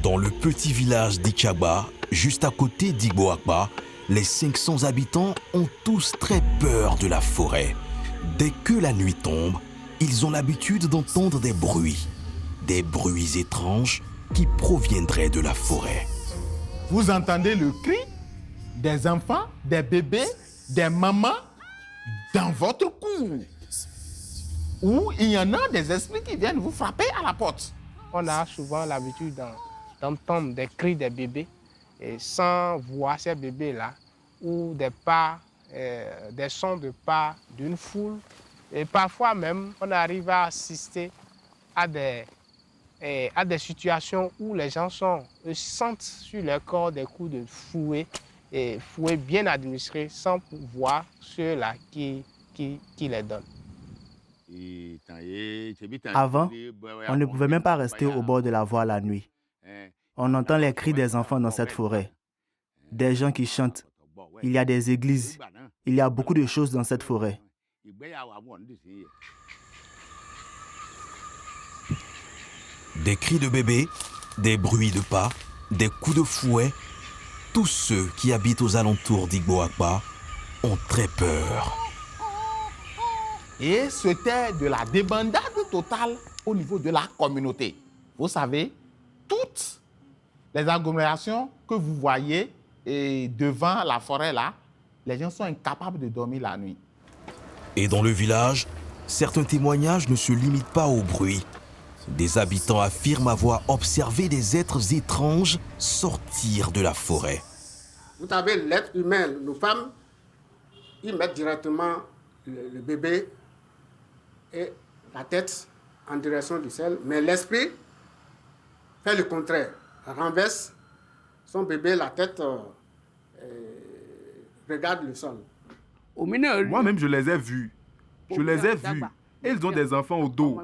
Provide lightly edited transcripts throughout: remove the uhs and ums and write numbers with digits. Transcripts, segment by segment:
Dans le petit village d'Ikaba, juste à côté d'Igboakpa, les 500 habitants ont tous très peur de la forêt. Dès que la nuit tombe, ils ont l'habitude d'entendre des bruits étranges qui proviendraient de la forêt. Vous entendez le cri des enfants, des bébés, des mamans dans votre cour. Ou il y en a des esprits qui viennent vous frapper à la porte. On a souvent l'habitude d'entendre des cris des bébés et sans voir ces bébés-là ou des pas, des sons de pas d'une foule. Et parfois même, on arrive à assister à des situations où les gens sentent sur leur corps des coups de fouet, et fouet bien administrés sans voir ceux-là qui les donnent. Avant, on ne pouvait même pas rester au bord de la voie la nuit. On entend les cris des enfants dans cette forêt, des gens qui chantent. Il y a des églises. Il y a beaucoup de choses dans cette forêt. Des cris de bébés, des bruits de pas, des coups de fouet, tous ceux qui habitent aux alentours d'Igboakpa ont très peur. Et c'était de la débandade totale au niveau de la communauté. Vous savez, toutes les agglomérations que vous voyez devant la forêt là, les gens sont incapables de dormir la nuit. Et dans le village, certains témoignages ne se limitent pas au bruit. Des habitants affirment avoir observé des êtres étranges sortir de la forêt. Vous savez, l'être humain, nos femmes, ils mettent directement le bébé et la tête en direction du ciel. Mais l'esprit fait le contraire. Renverse son bébé, la tête regarde le sol. Moi-même, je les ai vus. Je les ai vus. Et ils ont des enfants au dos.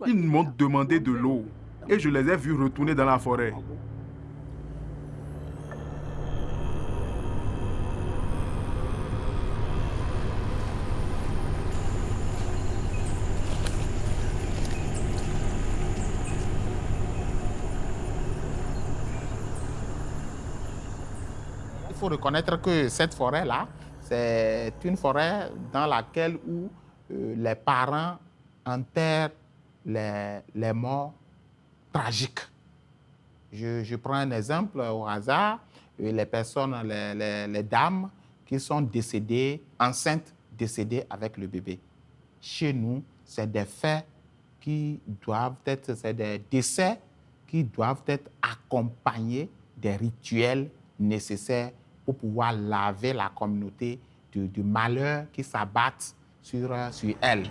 Ils m'ont demandé de l'eau. Et je les ai vus retourner dans la forêt. Il faut reconnaître que cette forêt-là, c'est une forêt dans laquelle les parents enterrent les morts tragiques. Je prends un exemple au hasard. Les personnes, les dames qui sont décédées, enceintes, décédées avec le bébé. Chez nous, c'est des faits qui doivent être, c'est des décès qui doivent être accompagnés des rituels nécessaires pour pouvoir laver la communauté du malheur qui s'abattent sur elle.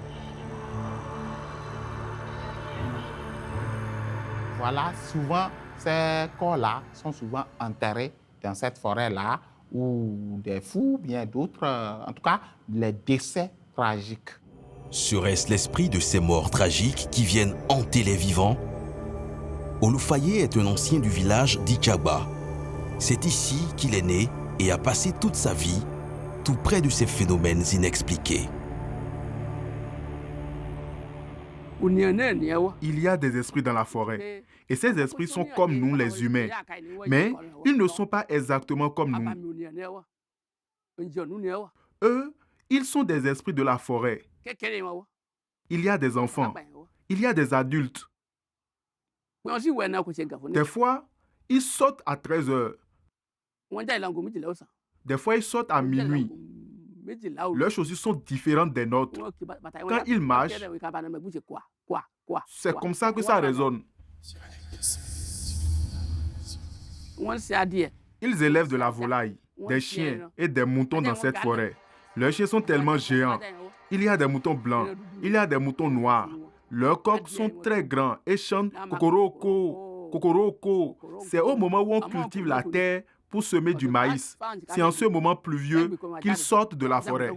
Voilà, souvent, ces corps-là sont souvent enterrés dans cette forêt-là, où des fous, bien d'autres, en tout cas, les décès tragiques. Serait-ce l'esprit de ces morts tragiques qui viennent hanter les vivants? Olufaye est un ancien du village d'Ikaba. C'est ici qu'il est né et a passé toute sa vie, tout près de ces phénomènes inexpliqués. Il y a des esprits dans la forêt. Et ces esprits sont comme nous, les humains. Mais ils ne sont pas exactement comme nous. Eux, ils sont des esprits de la forêt. Il y a des enfants. Il y a des adultes. Des fois, ils sautent à 13 heures. Des fois, ils sautent à minuit. Leurs chaussures sont différentes des nôtres. Quand ils marchent, c'est comme ça que ça résonne. Ils élèvent de la volaille, des chiens et des moutons dans cette forêt. Leurs chiens sont tellement géants. Il y a des moutons blancs, il y a des moutons noirs. Leurs coqs sont très grands et chantent Kokoroko, Kokoroko. C'est au moment où on cultive la terre pour semer du maïs. C'est en ce moment pluvieux qu'ils sortent de la forêt.